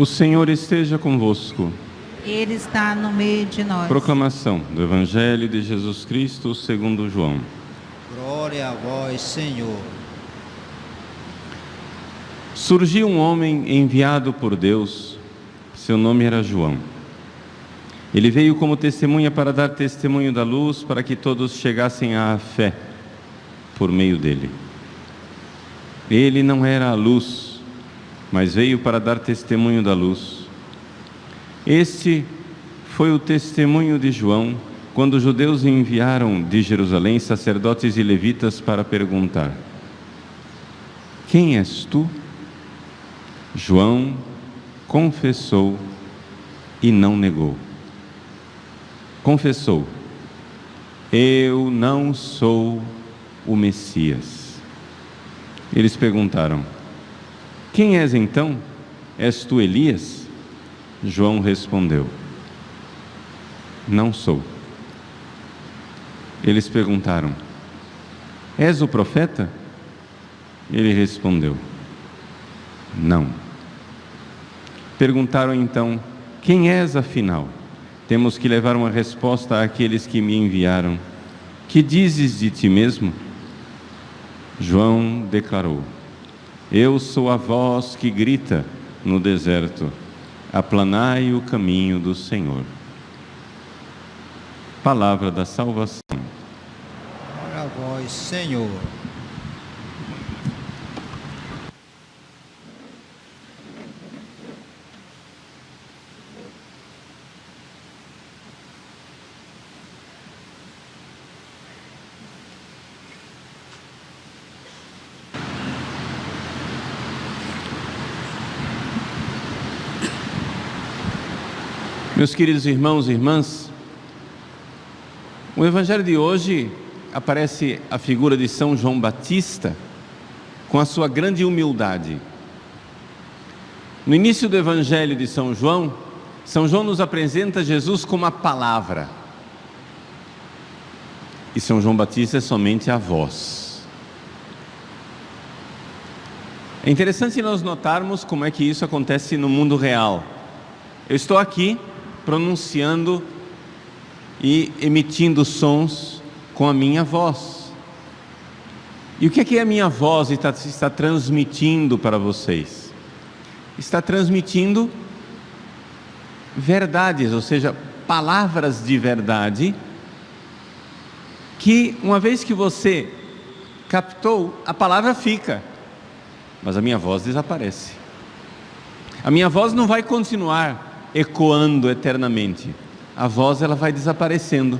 Senhor esteja convosco. Ele está no meio de nós. Proclamação do Evangelho de Jesus Cristo segundo João. Glória a vós, Senhor. Surgiu um homem enviado por Deus, seu nome era João. Ele veio como testemunha para dar testemunho da luz, para que todos chegassem à fé por meio dele. Ele não era a luz, mas veio para dar testemunho da luz. Este foi o testemunho de João, quando os judeus enviaram de Jerusalém sacerdotes e levitas para perguntar: quem és tu? João confessou e não negou. Confessou: eu não sou o Messias. Eles perguntaram: quem és então? És tu Elias? João respondeu: não sou. Eles perguntaram: és o profeta? Ele respondeu: não. Perguntaram então: quem és afinal? Temos que levar uma resposta àqueles que me enviaram. Que dizes de ti mesmo? João declarou: eu sou a voz que grita no deserto, aplanai o caminho do Senhor. Palavra da salvação. Glória a vós, Senhor. Meus queridos irmãos e irmãs, o Evangelho de hoje aparece a figura de São João Batista com a sua grande humildade. No início do Evangelho de São João nos apresenta Jesus como a palavra, e São João Batista é somente a voz. É interessante nós notarmos como é que isso acontece no mundo real. Eu estou aqui pronunciando e emitindo sons com a minha voz. E o que é que a minha voz está transmitindo para vocês? Está transmitindo verdades, ou seja, palavras de verdade, que uma vez que você captou, a palavra fica, mas a minha voz desaparece. A minha voz não vai continuar ecoando eternamente. A voz ela vai desaparecendo.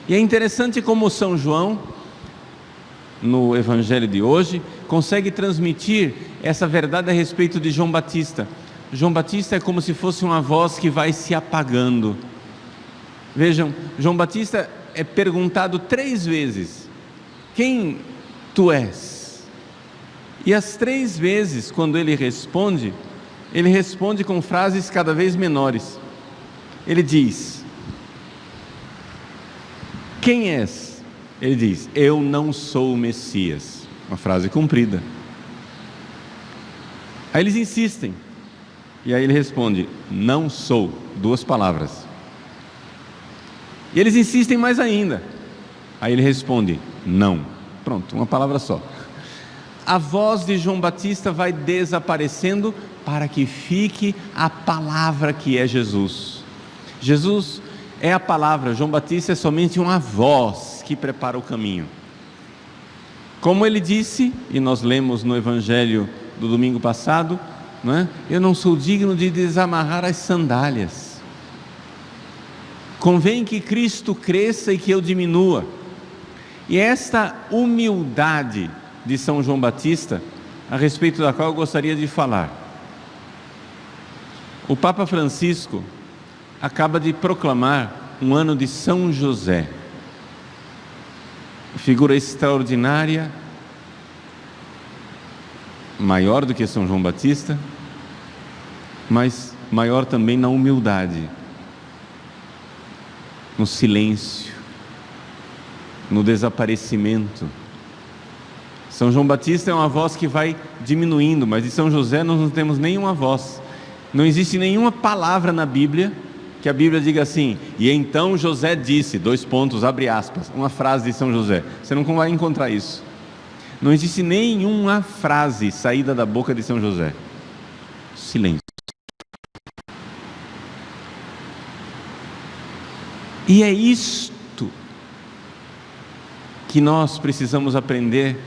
E é interessante como São João, no Evangelho de hoje, consegue transmitir essa verdade a respeito de João Batista. João Batista é como se fosse uma voz que vai se apagando. Vejam, João Batista é perguntado 3 vezes: quem tu és? E as 3 vezes, quando ele responde com frases cada vez menores. Ele diz: quem és? Ele diz: eu não sou o Messias. Uma frase comprida. Aí eles insistem, e aí ele responde: não sou. 2 palavras. E eles insistem mais ainda. Aí ele responde: não. Pronto, uma palavra só. A voz de João Batista vai desaparecendo para que fique a palavra que é Jesus. Jesus é a palavra, João Batista é somente uma voz que prepara o caminho. Como ele disse, e nós lemos no Evangelho do domingo passado, não é? Eu não sou digno de desamarrar as sandálias. Convém que Cristo cresça e que eu diminua. E esta humildade de São João Batista, a respeito da qual eu gostaria de falar. O Papa Francisco acaba de proclamar um ano de São José, figura extraordinária, maior do que São João Batista, mas maior também na humildade, no silêncio, no desaparecimento. São João Batista é uma voz que vai diminuindo, mas de São José nós não temos nenhuma voz. Não existe nenhuma palavra na Bíblia que a Bíblia diga assim: e então José disse, abre aspas, uma frase de São José. Você não vai encontrar isso. Não existe nenhuma frase saída da boca de São José. Silêncio. E é isto que nós precisamos aprender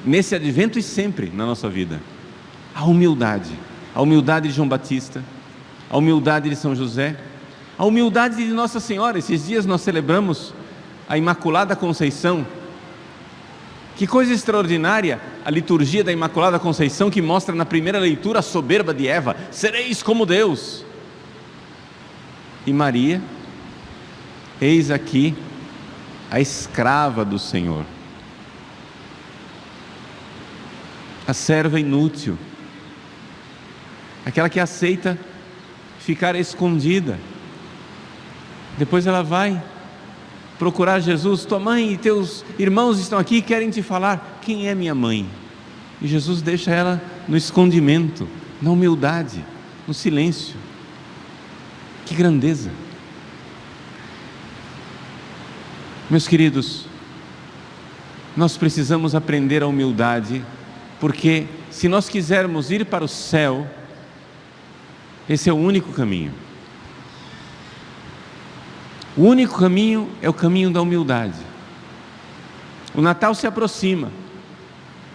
nesse advento e sempre na nossa vida: a humildade de João Batista, a humildade de São José, a humildade de Nossa Senhora. Esses dias nós celebramos a Imaculada Conceição. Que coisa extraordinária a liturgia da Imaculada Conceição, que mostra na primeira leitura a soberba de Eva: sereis como Deus. E Maria, eis aqui a escrava do Senhor, a serva inútil, aquela que aceita ficar escondida. Depois ela vai procurar Jesus: tua mãe e teus irmãos estão aqui e querem te falar. Quem é minha mãe? E Jesus deixa ela no escondimento, na humildade, no silêncio. Que grandeza! Meus queridos, nós precisamos aprender a humildade, porque se nós quisermos ir para o céu, esse é o único caminho. O único caminho é o caminho da humildade. O Natal se aproxima.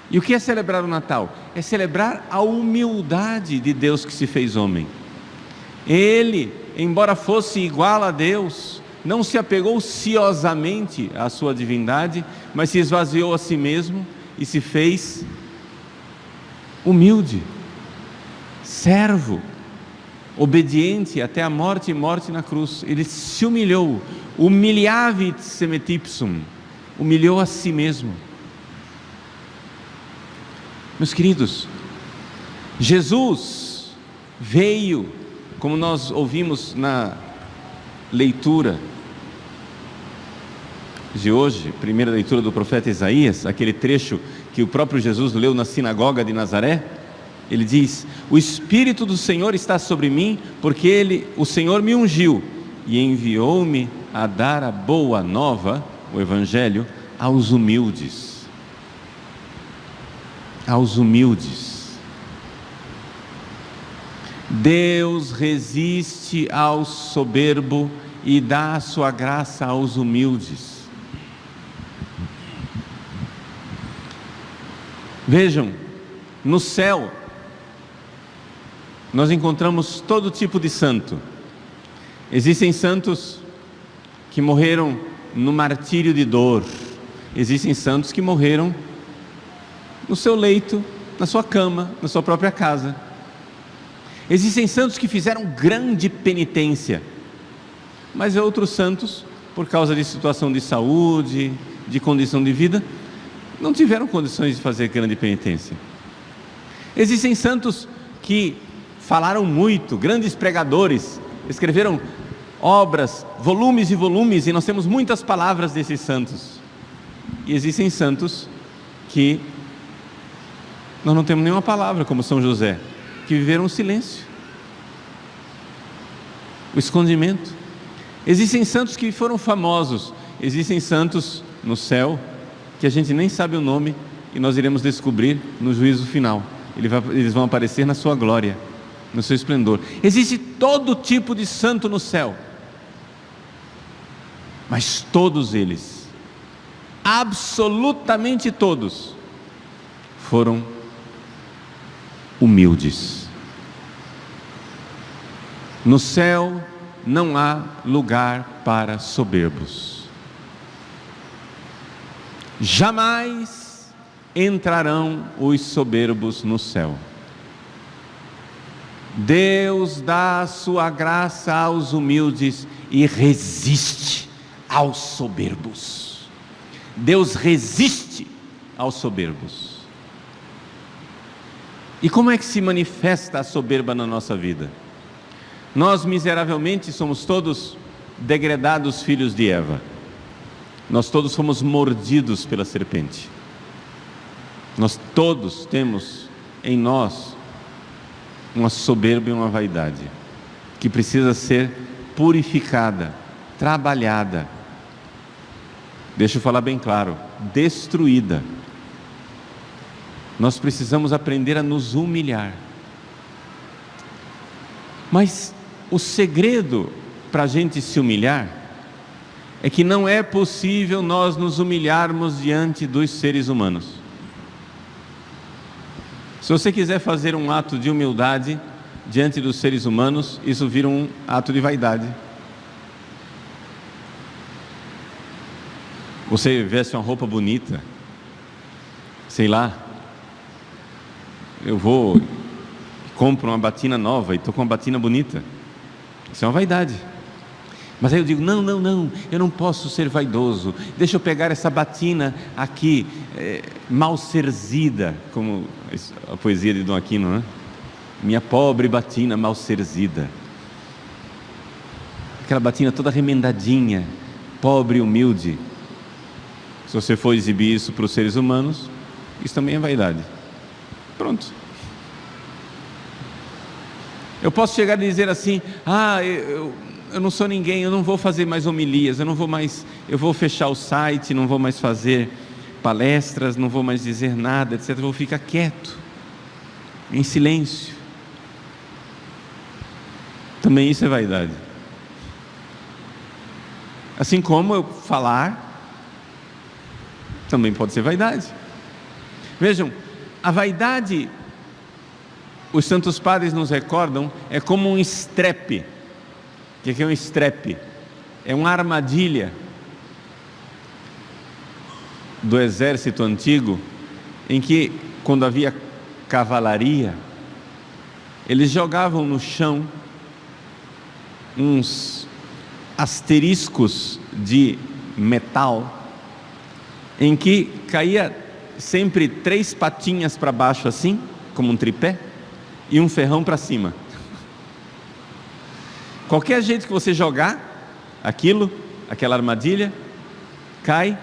E o que é celebrar o Natal? É celebrar a humildade de Deus que se fez homem. Ele, embora fosse igual a Deus, não se apegou ciosamente à sua divindade, mas se esvaziou a si mesmo e se fez humilde, servo, obediente até a morte e morte na cruz. Ele se humilhou, humiliavit semetipsum, humilhou a si mesmo. Meus queridos, Jesus veio, como nós ouvimos na leitura de hoje, primeira leitura do profeta Isaías, aquele trecho que o próprio Jesus leu na sinagoga de Nazaré. Ele diz: o Espírito do Senhor está sobre mim, porque o Senhor me ungiu e enviou-me a dar a boa nova, o Evangelho, aos humildes. Aos humildes. Deus resiste ao soberbo e dá a sua graça aos humildes. Vejam, no céu nós encontramos todo tipo de santo. Existem santos que morreram no martírio de dor. Existem santos que morreram no seu leito, na sua cama, na sua própria casa. Existem santos que fizeram grande penitência, mas outros santos, por causa de situação de saúde, de condição de vida, não tiveram condições de fazer grande penitência. Existem santos que falaram muito, grandes pregadores, escreveram obras, volumes e volumes, e nós temos muitas palavras desses santos. E existem santos que nós não temos nenhuma palavra, como São José, que viveram o silêncio, o escondimento. Existem santos que foram famosos, existem santos no céu que a gente nem sabe o nome, e nós iremos descobrir no juízo final. Eles vão aparecer na sua glória, no seu esplendor. Existe todo tipo de santo no céu, mas todos eles, absolutamente todos, foram humildes. No céu não há lugar para soberbos. Jamais entrarão os soberbos no céu. Deus dá a sua graça aos humildes e resiste aos soberbos. Deus resiste aos soberbos. E como é que se manifesta a soberba na nossa vida? Nós miseravelmente somos todos degredados filhos de Eva. Nós todos fomos mordidos pela serpente. Nós todos temos em nós uma soberba e uma vaidade, que precisa ser purificada, trabalhada. Deixa eu falar bem claro, destruída. Nós precisamos aprender a nos humilhar. Mas o segredo para a gente se humilhar é que não é possível nós nos humilharmos diante dos seres humanos. Se você quiser fazer um ato de humildade diante dos seres humanos, isso vira um ato de vaidade. Você veste uma roupa bonita, sei lá, eu vou, compro uma batina nova e estou com uma batina bonita, isso é uma vaidade. Mas aí eu digo, não, eu não posso ser vaidoso, deixa eu pegar essa batina aqui, mal serzida, como a poesia de Dom Aquino, né? Minha pobre batina mal serzida, aquela batina toda remendadinha, pobre e humilde. Se você for exibir isso para os seres humanos, isso também é vaidade. Pronto. Eu posso chegar e dizer assim, eu não sou ninguém, eu não vou fazer mais homilias, eu vou fechar o site, não vou mais fazer palestras, não vou mais dizer nada, etc. Eu vou ficar quieto, em silêncio. Também isso é vaidade. Assim como eu falar, também pode ser vaidade. Vejam, a vaidade, os santos padres nos recordam, é como um estrepe. O que é um estrepe? É uma armadilha do exército antigo, em que, quando havia cavalaria, eles jogavam no chão uns asteriscos de metal, em que caía sempre 3 patinhas para baixo assim, como um tripé, e um ferrão para cima. Qualquer jeito que você jogar aquela armadilha, cai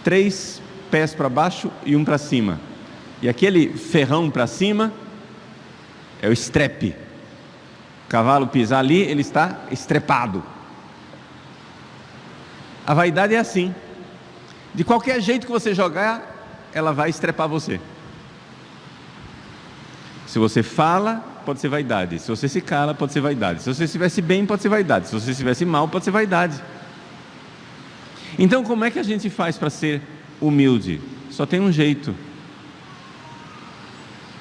3 pés para baixo e um para cima. E aquele ferrão para cima é o estrepe. O cavalo pisar ali, ele está estrepado. A vaidade é assim. De qualquer jeito que você jogar, ela vai estrepar você. Se você fala, pode ser vaidade. Se você se cala, pode ser vaidade. Se você estivesse bem, pode ser vaidade. Se você estivesse mal, pode ser vaidade. Então, como é que a gente faz para ser humilde? Só tem um jeito.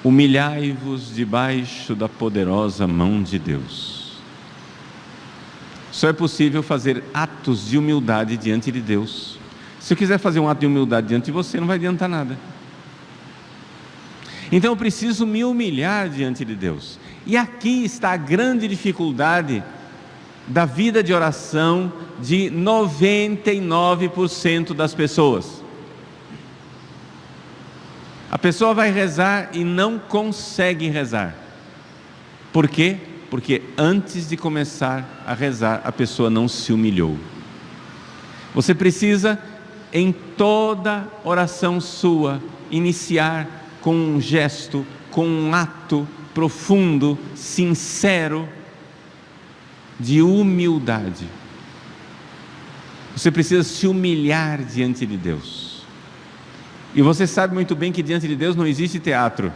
Humilhai-vos debaixo da poderosa mão de Deus. Só é possível fazer atos de humildade diante de Deus. Se eu quiser fazer um ato de humildade diante de você, não vai adiantar nada. Então eu preciso me humilhar diante de Deus. E aqui está a grande dificuldade da vida de oração de 99% das pessoas. A pessoa vai rezar e não consegue rezar. Por quê? Porque antes de começar a rezar, a pessoa não se humilhou. Você precisa, em toda oração sua, iniciar com um gesto, com um ato profundo, sincero, de humildade. Você precisa se humilhar diante de Deus. E você sabe muito bem que diante de Deus não existe teatro.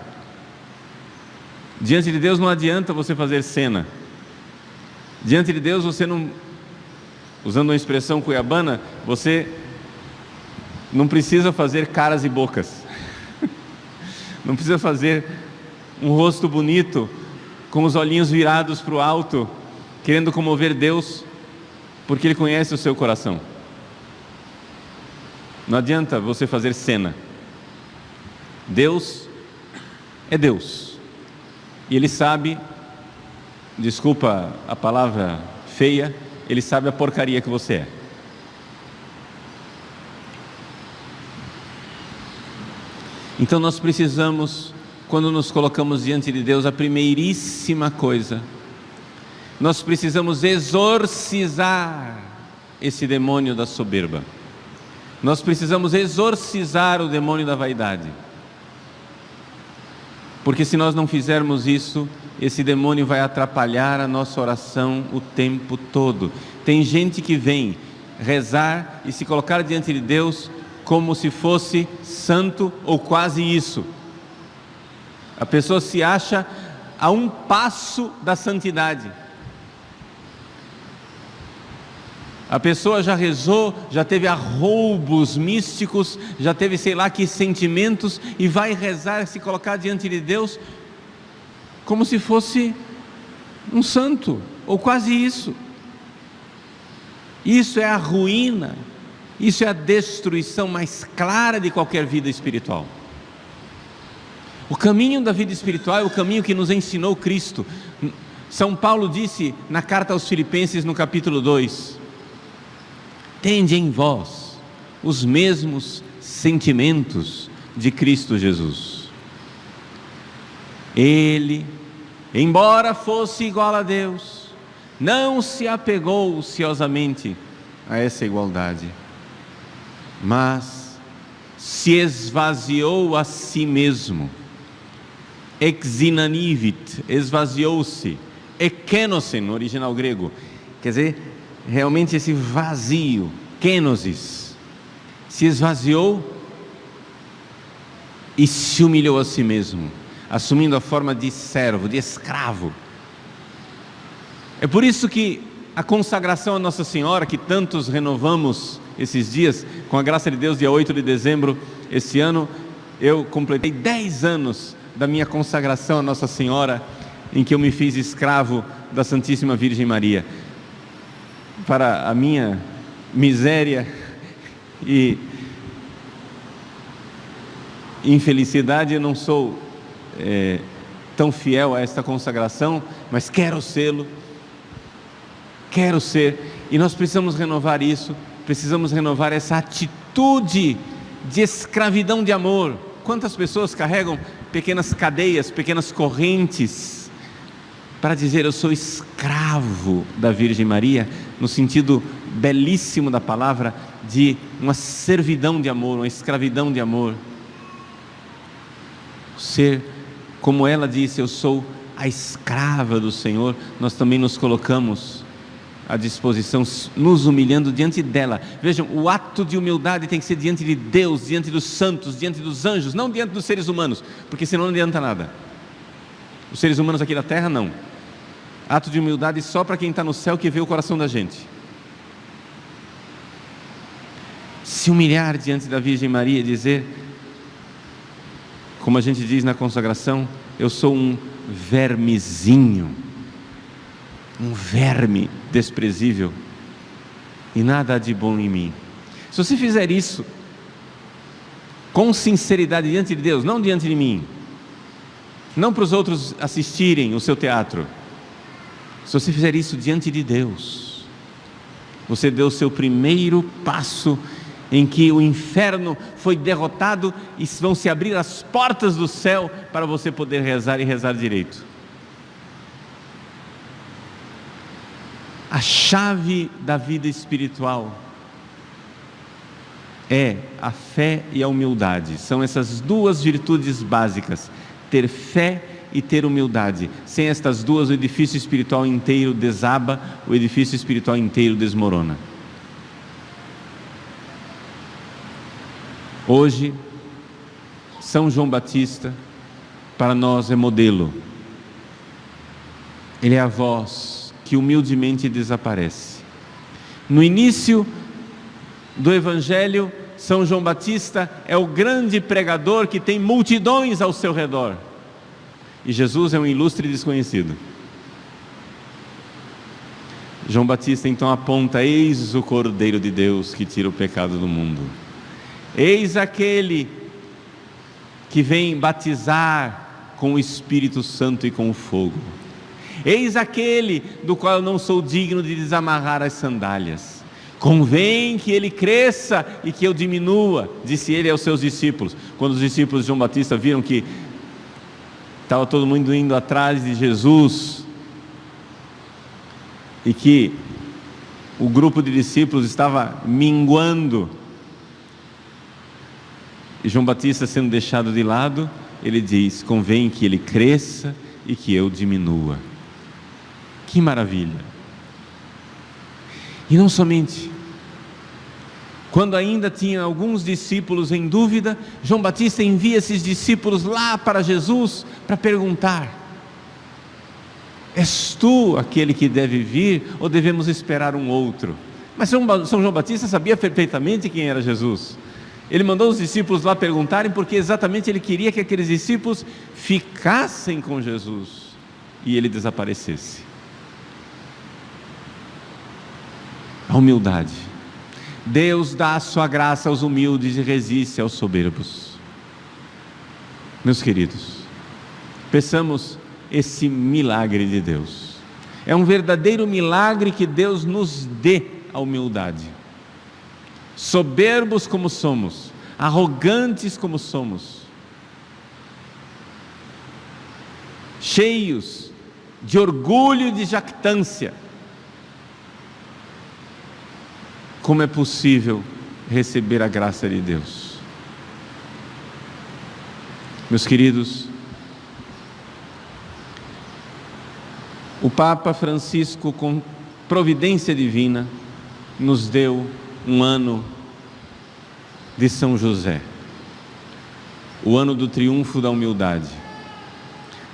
Diante de Deus não adianta você fazer cena. Diante de Deus você não, usando uma expressão cuiabana, você não precisa fazer caras e bocas. Não precisa fazer um rosto bonito, com os olhinhos virados para o alto, querendo comover Deus, porque Ele conhece o seu coração. Não adianta você fazer cena. Deus é Deus. E Ele sabe, desculpa a palavra feia, Ele sabe a porcaria que você é. Então nós precisamos, quando nos colocamos diante de Deus, a primeiríssima coisa, nós precisamos exorcizar esse demônio da soberba. Nós precisamos exorcizar o demônio da vaidade. Porque se nós não fizermos isso, esse demônio vai atrapalhar a nossa oração o tempo todo. Tem gente que vem rezar e se colocar diante de Deus como se fosse santo ou quase isso. A pessoa se acha a um passo da santidade. A pessoa já rezou, já teve arroubos místicos, já teve sei lá que sentimentos, e vai rezar, se colocar diante de Deus como se fosse um santo, ou quase isso. Isso é a ruína, isso é a destruição mais clara de qualquer vida espiritual. O caminho da vida espiritual é o caminho que nos ensinou Cristo. São Paulo disse na carta aos Filipenses, no capítulo 2: tende em vós os mesmos sentimentos de Cristo Jesus. Ele, embora fosse igual a Deus, não se apegou ociosamente a essa igualdade, mas se esvaziou a si mesmo, exinanivit, esvaziou-se, ekenosen, no original grego, quer dizer, realmente esse vazio, kenosis, se esvaziou e se humilhou a si mesmo, assumindo a forma de servo, de escravo. É por isso que a consagração a Nossa Senhora, que tantos renovamos esses dias, com a graça de Deus, dia 8 de dezembro, esse ano, eu completei 10 anos da minha consagração a Nossa Senhora, em que eu me fiz escravo da Santíssima Virgem Maria. Para a minha miséria e infelicidade, eu não sou tão fiel a esta consagração, mas quero sê-lo, quero ser, e nós precisamos renovar isso, precisamos renovar essa atitude de escravidão de amor. Quantas pessoas carregam pequenas cadeias, pequenas correntes, para dizer eu sou escravo da Virgem Maria, no sentido belíssimo da palavra, de uma servidão de amor, uma escravidão de amor. Ser, como ela disse, eu sou a escrava do Senhor, nós também nos colocamos à disposição, nos humilhando diante dela. Vejam, o ato de humildade tem que ser diante de Deus, diante dos santos, diante dos anjos, não diante dos seres humanos, porque senão não adianta nada. Os seres humanos aqui da terra não. Ato de humildade só para quem está no céu, que vê o coração da gente. Se humilhar diante da Virgem Maria e dizer, como a gente diz na consagração, eu sou um vermezinho, um verme desprezível, e nada há de bom em mim. Se você fizer isso com sinceridade diante de Deus, não diante de mim, não para os outros assistirem o seu teatro, se você fizer isso diante de Deus, você deu o seu primeiro passo em que o inferno foi derrotado e vão se abrir as portas do céu para você poder rezar e rezar direito. A chave da vida espiritual é a fé e a humildade. São essas duas virtudes básicas: ter fé e ter humildade. Sem estas duas, o edifício espiritual inteiro desaba, o edifício espiritual inteiro desmorona. Hoje, São João Batista para nós é modelo. Ele é a voz que humildemente desaparece. No início do Evangelho, São João Batista é o grande pregador que tem multidões ao seu redor, e Jesus é um ilustre desconhecido. João Batista então aponta: eis o Cordeiro de Deus que tira o pecado do mundo, eis aquele que vem batizar com o Espírito Santo e com o fogo, eis aquele do qual eu não sou digno de desamarrar as sandálias, convém que ele cresça e que eu diminua, disse ele aos seus discípulos. Quando os discípulos de João Batista viram que estava todo mundo indo atrás de Jesus e que o grupo de discípulos estava minguando e João Batista sendo deixado de lado, ele diz: convém que ele cresça e que eu diminua. Que maravilha! E não somente, quando ainda tinha alguns discípulos em dúvida, João Batista envia esses discípulos lá para Jesus para perguntar: és tu aquele que deve vir ou devemos esperar um outro? Mas São João Batista sabia perfeitamente quem era Jesus. Ele mandou os discípulos lá perguntarem, porque exatamente ele queria que aqueles discípulos ficassem com Jesus e ele desaparecesse. A humildade. Deus dá a sua graça aos humildes e resiste aos soberbos. Meus queridos, peçamos esse milagre de Deus. É um verdadeiro milagre que Deus nos dê a humildade. Soberbos como somos, arrogantes como somos, cheios de orgulho e de jactância, como é possível receber a graça de Deus? Meus queridos, o Papa Francisco, com providência divina, nos deu um ano de São José, o ano do triunfo da humildade.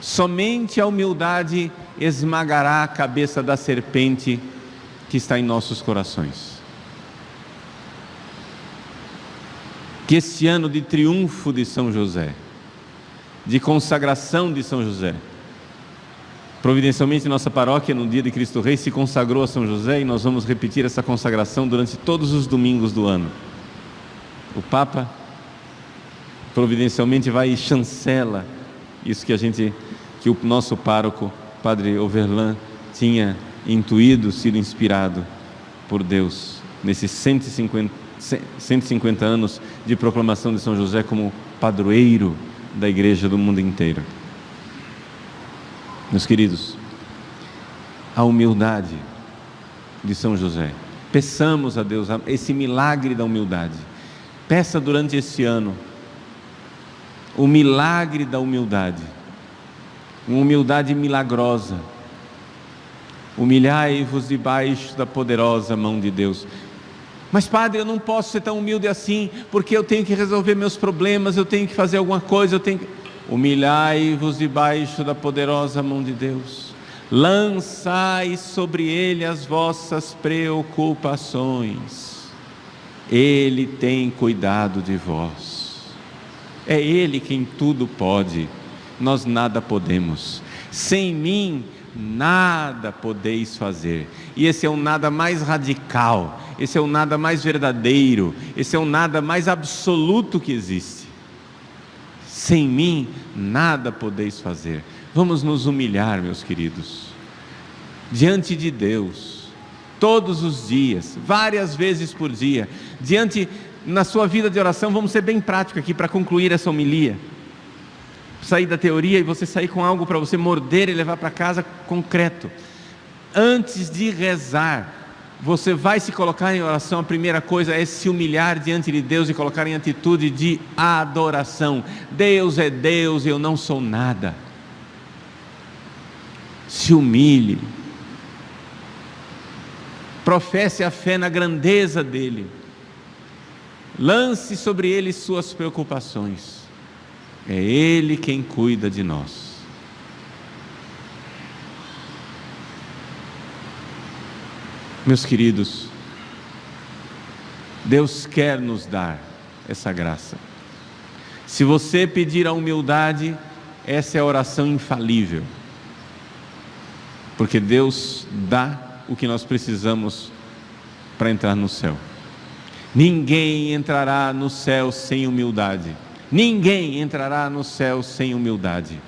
Somente a humildade esmagará a cabeça da serpente que está em nossos corações. Que este ano de triunfo de São José, de consagração de São José, providencialmente nossa paróquia no dia de Cristo Rei se consagrou a São José, e nós vamos repetir essa consagração durante todos os domingos do ano. O Papa providencialmente vai e chancela isso que o nosso pároco, Padre Overlan, tinha intuído, sido inspirado por Deus nesses 150 anos de proclamação de São José como padroeiro da igreja do mundo inteiro. Meus queridos, a humildade de São José. Peçamos a Deus esse milagre da humildade. Peça durante esse ano o milagre da humildade, uma humildade milagrosa. Humilhai-vos debaixo da poderosa mão de Deus. Mas padre, eu não posso ser tão humilde assim, porque eu tenho que resolver meus problemas, eu tenho que fazer alguma coisa, humilhai-vos debaixo da poderosa mão de Deus. Lançai sobre Ele as vossas preocupações. Ele tem cuidado de vós. É Ele quem tudo pode. Nós nada podemos. Sem mim nada podeis fazer. E esse é o nada mais radical, esse é o nada mais verdadeiro, esse é o nada mais absoluto que existe. Sem mim nada podeis fazer. Vamos nos humilhar, meus queridos, diante de Deus, todos os dias, várias vezes por dia, na sua vida de oração. Vamos ser bem práticos aqui para concluir essa homilia. Sair da teoria e você sair com algo para você morder e levar para casa concreto. Antes de rezar, você vai se colocar em oração. A primeira coisa é se humilhar diante de Deus e colocar em atitude de adoração. Deus é Deus e eu não sou nada. Se humilhe, professe a fé na grandeza dEle, lance sobre Ele suas preocupações. É Ele quem cuida de nós. Meus queridos, Deus quer nos dar essa graça. Se você pedir a humildade, essa é a oração infalível, porque Deus dá o que nós precisamos para entrar no céu. Ninguém entrará no céu sem humildade. Ninguém entrará no céu sem humildade.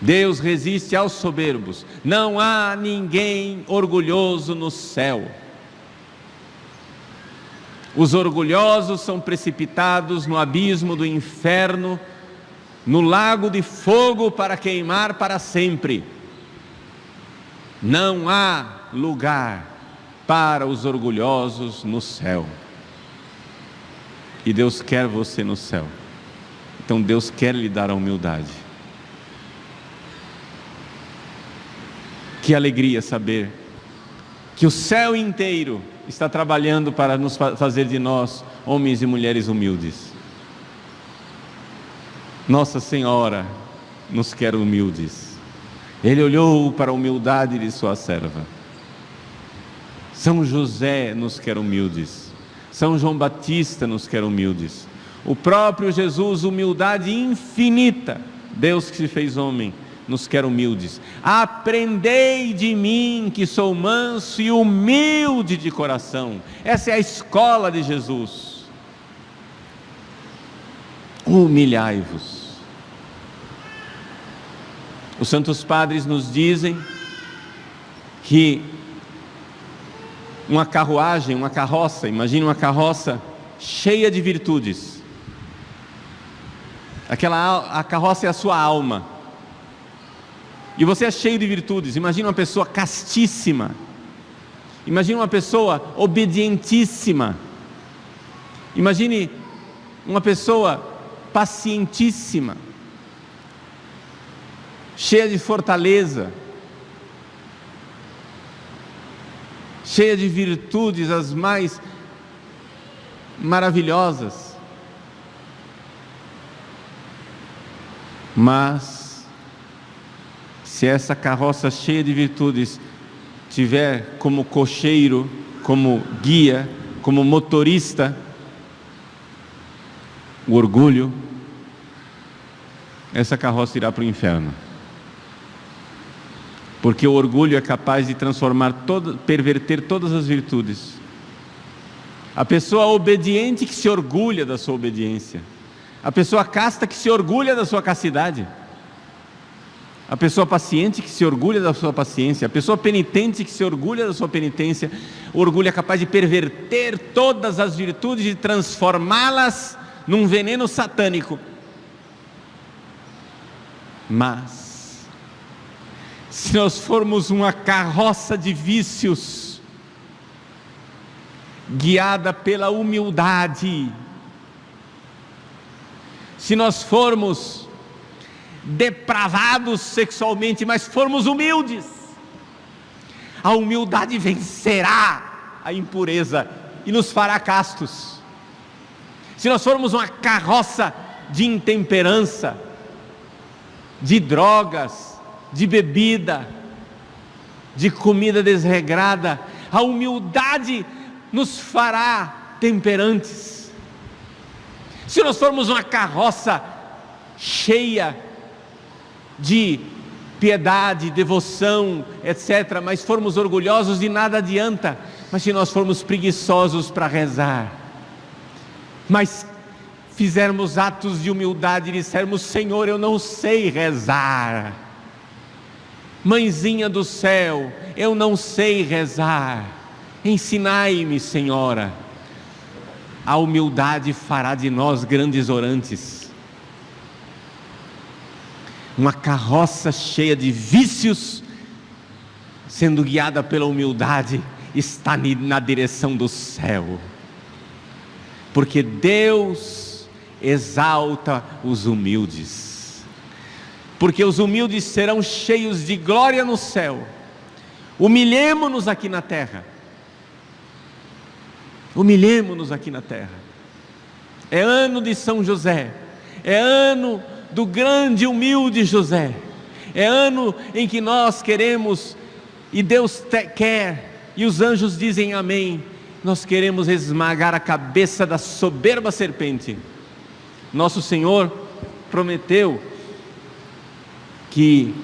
Deus resiste aos soberbos. Não há ninguém orgulhoso no céu. Os orgulhosos são precipitados no abismo do inferno, no lago de fogo para queimar para sempre. Não há lugar para os orgulhosos no céu. E Deus quer você no céu. Então Deus quer lhe dar a humildade. Que alegria saber que o céu inteiro está trabalhando para nos fazer de nós homens e mulheres humildes. Nossa Senhora nos quer humildes. Ele olhou para a humildade de sua serva. São José nos quer humildes. São João Batista nos quer humildes. O próprio Jesus, humildade infinita, Deus que se fez homem, nos quer humildes. Aprendei de mim, que sou manso e humilde de coração. Essa é a escola de Jesus. Humilhai-vos. Os santos padres nos dizem que uma carruagem, uma carroça, imagine uma carroça cheia de virtudes. A carroça é a sua alma. E você é cheio de virtudes. Imagine uma pessoa castíssima. Imagine uma pessoa obedientíssima. Imagine uma pessoa pacientíssima, cheia de fortaleza, cheia de virtudes as mais maravilhosas. Mas se essa carroça cheia de virtudes tiver como cocheiro, como guia, como motorista, o orgulho, essa carroça irá para o inferno. Porque o orgulho é capaz de perverter todas as virtudes. A pessoa obediente que se orgulha da sua obediência, a pessoa casta que se orgulha da sua castidade, a pessoa paciente que se orgulha da sua paciência, a pessoa penitente que se orgulha da sua penitência. O orgulho é capaz de perverter todas as virtudes e transformá-las num veneno satânico. Mas se nós formos uma carroça de vícios, guiada pela humildade, se nós formos depravados sexualmente, mas formos humildes, a humildade vencerá a impureza e nos fará castos. Se nós formos uma carroça de intemperança, de drogas, de bebida, de comida desregrada, a humildade nos fará temperantes. Se nós formos uma carroça cheia de piedade, devoção, etc., mas formos orgulhosos, de nada adianta. Mas se nós formos preguiçosos para rezar, mas fizermos atos de humildade e dissermos: Senhor, eu não sei rezar, Mãezinha do céu, eu não sei rezar, ensinai-me, Senhora. A humildade fará de nós grandes orantes. Uma carroça cheia de vícios, sendo guiada pela humildade, está na direção do céu. Porque Deus exalta os humildes. Porque os humildes serão cheios de glória no céu. Humilhemo-nos aqui na terra. Humilhemo-nos aqui na terra. É ano de São José. É ano do grande e humilde José. É ano em que nós queremos, e Deus quer, e os anjos dizem amém, nós queremos esmagar a cabeça da soberba serpente. Nosso Senhor prometeu que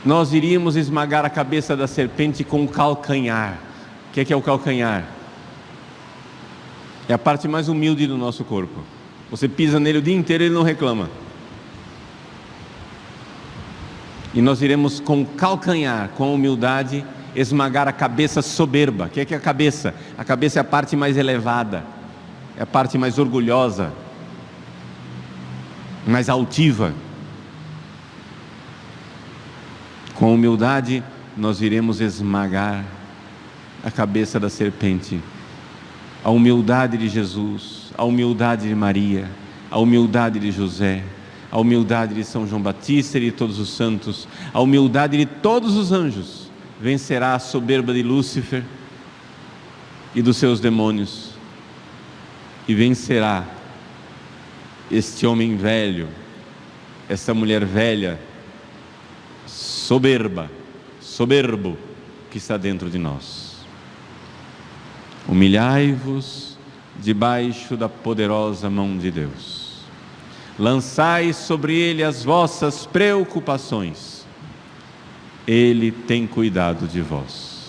nós iríamos esmagar a cabeça da serpente com o calcanhar. O que é o calcanhar? É a parte mais humilde do nosso corpo. Você pisa nele o dia inteiro e ele não reclama. E nós iremos com o calcanhar, com a humildade, esmagar a cabeça soberba. O que é a cabeça? A cabeça é a parte mais elevada, é a parte mais orgulhosa, mais altiva. Com a humildade nós iremos esmagar a cabeça da serpente. A humildade de Jesus, a humildade de Maria, a humildade de José, a humildade de São João Batista e de todos os santos, a humildade de todos os anjos, vencerá a soberba de Lúcifer e dos seus demônios, e vencerá este homem velho, essa mulher velha, soberbo, que está dentro de nós. Humilhai-vos debaixo da poderosa mão de Deus. Lançai sobre Ele as vossas preocupações. Ele tem cuidado de vós.